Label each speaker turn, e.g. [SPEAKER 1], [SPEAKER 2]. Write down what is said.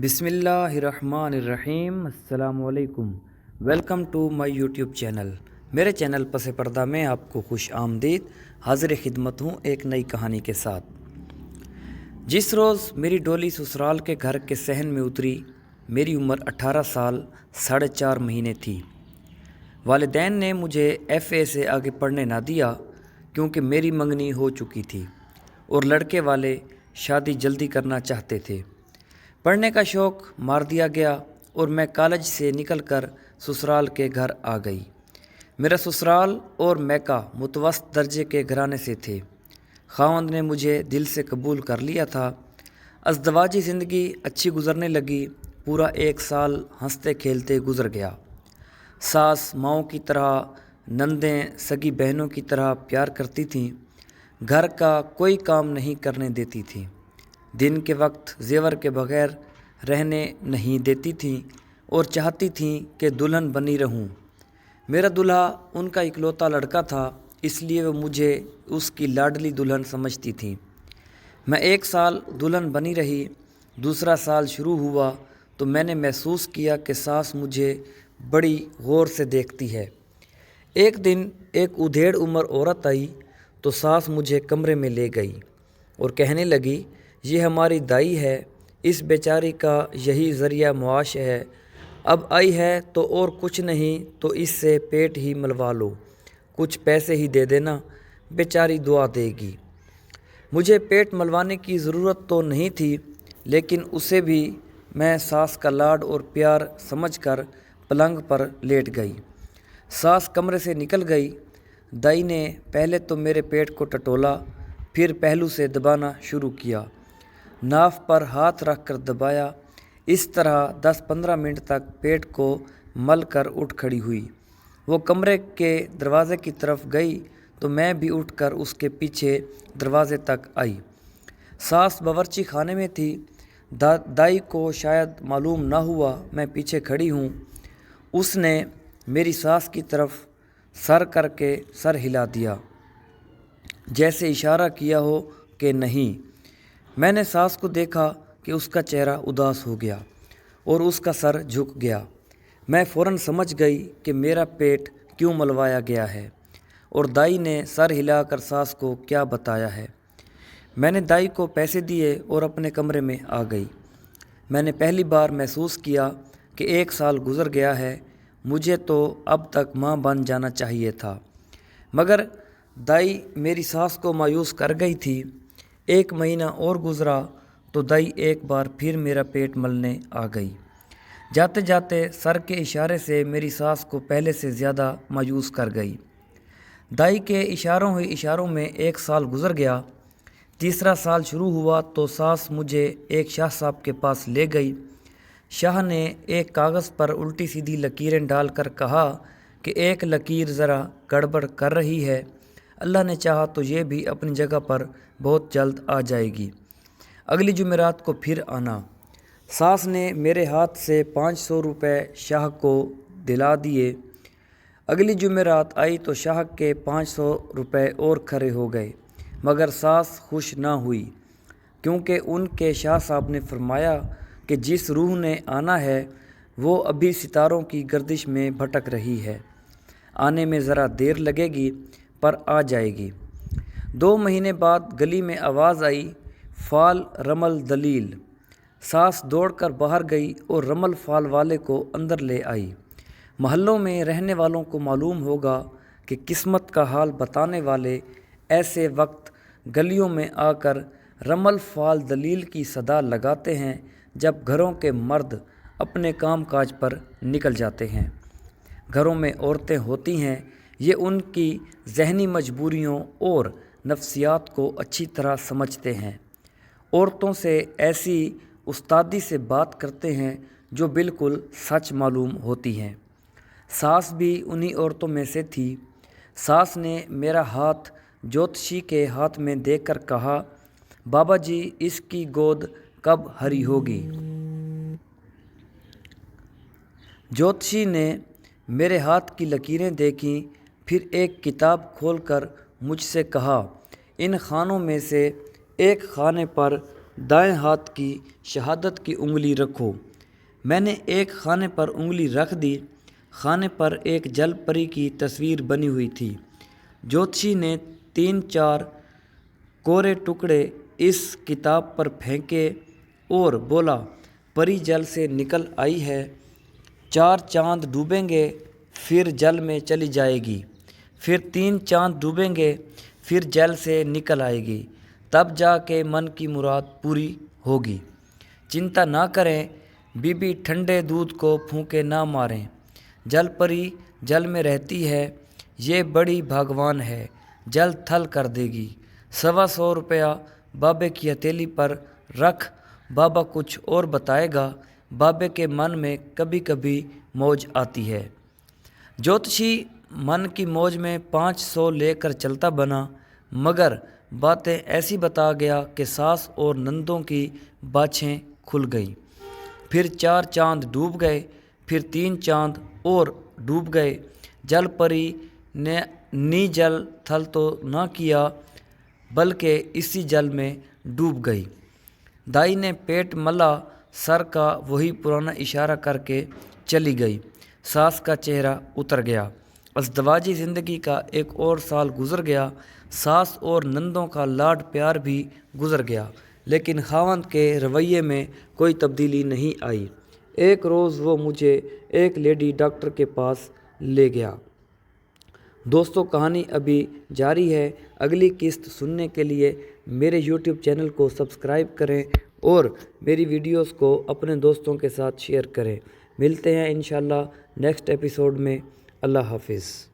[SPEAKER 1] بسم اللہ الرحمن الرحیم۔ السلام علیکم۔ Welcome to my YouTube channel. میرے چینل پس پردہ میں آپ کو خوش آمدید، حاضر خدمت ہوں ایک نئی کہانی کے ساتھ۔ جس روز میری ڈولی سسرال کے گھر کے صحن میں اتری، میری عمر 18 سال 4.5 مہینے تھی۔ والدین نے مجھے FA سے آگے پڑھنے نہ دیا کیونکہ میری منگنی ہو چکی تھی اور لڑکے والے شادی جلدی کرنا چاہتے تھے۔ پڑھنے کا شوق مار دیا گیا اور میں کالج سے نکل کر سسرال کے گھر آ گئی۔ میرا سسرال اور میکا متوسط درجے کے گھرانے سے تھے۔ خاوند نے مجھے دل سے قبول کر لیا تھا۔ ازدواجی زندگی اچھی گزرنے لگی۔ پورا 1 سال ہنستے کھیلتے گزر گیا۔ ساس ماؤں کی طرح، نندیں سگی بہنوں کی طرح پیار کرتی تھیں۔ گھر کا کوئی کام نہیں کرنے دیتی تھیں۔ دن کے وقت زیور کے بغیر رہنے نہیں دیتی تھیں اور چاہتی تھیں کہ دلہن بنی رہوں۔ میرا دلہا ان کا اکلوتا لڑکا تھا، اس لیے وہ مجھے اس کی لاڈلی دلہن سمجھتی تھیں۔ میں 1 سال دلہن بنی رہی۔ دوسرا سال شروع ہوا تو میں نے محسوس کیا کہ ساس مجھے بڑی غور سے دیکھتی ہے۔ ایک دن ایک ادھیڑ عمر عورت آئی تو ساس مجھے کمرے میں لے گئی اور کہنے لگی، یہ ہماری دائی ہے، اس بیچاری کا یہی ذریعہ معاش ہے۔ اب آئی ہے تو اور کچھ نہیں تو اس سے پیٹ ہی ملوا لو، کچھ پیسے ہی دے دینا، بیچاری دعا دے گی۔ مجھے پیٹ ملوانے کی ضرورت تو نہیں تھی، لیکن اسے بھی میں ساس کا لاڈ اور پیار سمجھ کر پلنگ پر لیٹ گئی۔ ساس کمرے سے نکل گئی۔ دائی نے پہلے تو میرے پیٹ کو ٹٹولا، پھر پہلو سے دبانا شروع کیا۔ ناف پر ہاتھ رکھ کر دبایا۔ اس طرح 10-15 منٹ تک پیٹ کو مل کر اٹھ کھڑی ہوئی۔ وہ کمرے کے دروازے کی طرف گئی تو میں بھی اٹھ کر اس کے پیچھے دروازے تک آئی۔ ساس باورچی خانے میں تھی۔ دائی کو شاید معلوم نہ ہوا میں پیچھے کھڑی ہوں۔ اس نے میری ساس کی طرف سر کر کے سر ہلا دیا، جیسے اشارہ کیا ہو کہ نہیں۔ میں نے ساس کو دیکھا کہ اس کا چہرہ اداس ہو گیا اور اس کا سر جھک گیا۔ میں فوراً سمجھ گئی کہ میرا پیٹ کیوں ملوایا گیا ہے اور دائی نے سر ہلا کر ساس کو کیا بتایا ہے۔ میں نے دائی کو پیسے دیے اور اپنے کمرے میں آ گئی۔ میں نے پہلی بار محسوس کیا کہ 1 سال گزر گیا ہے، مجھے تو اب تک ماں بن جانا چاہیے تھا، مگر دائی میری ساس کو مایوس کر گئی تھی۔ 1 مہینہ اور گزرا تو دائی ایک بار پھر میرا پیٹ ملنے آ گئی۔ جاتے جاتے سر کے اشارے سے میری ساس کو پہلے سے زیادہ مایوس کر گئی۔ دائی کے اشاروں ہی اشاروں میں 1 سال گزر گیا۔ تیسرا سال شروع ہوا تو ساس مجھے ایک شاہ صاحب کے پاس لے گئی۔ شاہ نے ایک کاغذ پر الٹی سیدھی لکیریں ڈال کر کہا کہ ایک لکیر ذرا گڑبڑ کر رہی ہے، اللہ نے چاہا تو یہ بھی اپنی جگہ پر بہت جلد آ جائے گی، اگلی جمعرات کو پھر آنا۔ ساس نے میرے ہاتھ سے 500 روپے شاہ کو دلا دیے۔ اگلی جمعرات آئی تو شاہ کے 500 روپے اور کھڑے ہو گئے، مگر ساس خوش نہ ہوئی کیونکہ ان کے شاہ صاحب نے فرمایا کہ جس روح نے آنا ہے وہ ابھی ستاروں کی گردش میں بھٹک رہی ہے، آنے میں ذرا دیر لگے گی پر آ جائے گی۔ 2 مہینے بعد گلی میں آواز آئی، فال رمل دلیل۔ ساس دوڑ کر باہر گئی اور رمل فال والے کو اندر لے آئی۔ محلوں میں رہنے والوں کو معلوم ہوگا کہ قسمت کا حال بتانے والے ایسے وقت گلیوں میں آ کر رمل فال دلیل کی صدا لگاتے ہیں جب گھروں کے مرد اپنے کام کاج پر نکل جاتے ہیں۔ گھروں میں عورتیں ہوتی ہیں، یہ ان کی ذہنی مجبوریوں اور نفسیات کو اچھی طرح سمجھتے ہیں۔ عورتوں سے ایسی استادی سے بات کرتے ہیں جو بالکل سچ معلوم ہوتی ہیں۔ ساس بھی انہی عورتوں میں سے تھی۔ ساس نے میرا ہاتھ جوتشی کے ہاتھ میں دے کر کہا، بابا جی اس کی گود کب ہری ہوگی؟ جوتشی نے میرے ہاتھ کی لکیریں دیکھیں، پھر ایک کتاب کھول کر مجھ سے کہا، ان خانوں میں سے ایک خانے پر دائیں ہاتھ کی شہادت کی انگلی رکھو۔ میں نے ایک خانے پر انگلی رکھ دی۔ خانے پر ایک جل پری کی تصویر بنی ہوئی تھی۔ جوتشی نے 3-4 کورے ٹکڑے اس کتاب پر پھینکے اور بولا، پری جل سے نکل آئی ہے، 4 چاند ڈوبیں گے پھر جل میں چلی جائے گی، پھر 3 چاند ڈوبیں گے پھر جل سے نکل آئے گی، تب جا کے من کی مراد پوری ہوگی۔ چنتا نہ کریں، بی بی ٹھنڈے دودھ کو پھونکے نہ ماریں، جل پری جل میں رہتی ہے، یہ بڑی بھاگوان ہے، جل تھل کر دے گی۔ 125 روپیہ بابے کی ہتھیلی پر رکھ، بابا کچھ اور بتائے گا۔ بابے کے من میں کبھی کبھی موج آتی ہے۔ جوتشی من کی موج میں 500 لے کر چلتا بنا، مگر باتیں ایسی بتا گیا کہ ساس اور نندوں کی باچھیں کھل گئیں۔ پھر 4 چاند ڈوب گئے، پھر 3 چاند اور ڈوب گئے۔ جل پری نے نی جل تھل تو نہ کیا بلکہ اسی جل میں ڈوب گئی۔ دائی نے پیٹ ملا، سر کا وہی پرانا اشارہ کر کے چلی گئی۔ ساس کا چہرہ اتر گیا۔ ازدواجی زندگی کا ایک اور سال گزر گیا۔ ساس اور نندوں کا لاڈ پیار بھی گزر گیا، لیکن خاوند کے رویے میں کوئی تبدیلی نہیں آئی۔ ایک روز وہ مجھے ایک لیڈی ڈاکٹر کے پاس لے گیا۔ دوستو، کہانی ابھی جاری ہے۔ اگلی قسط سننے کے لیے میرے یوٹیوب چینل کو سبسکرائب کریں اور میری ویڈیوز کو اپنے دوستوں کے ساتھ شیئر کریں۔ ملتے ہیں انشاءاللہ نیکسٹ ایپیسوڈ میں۔ اللہ حافظ۔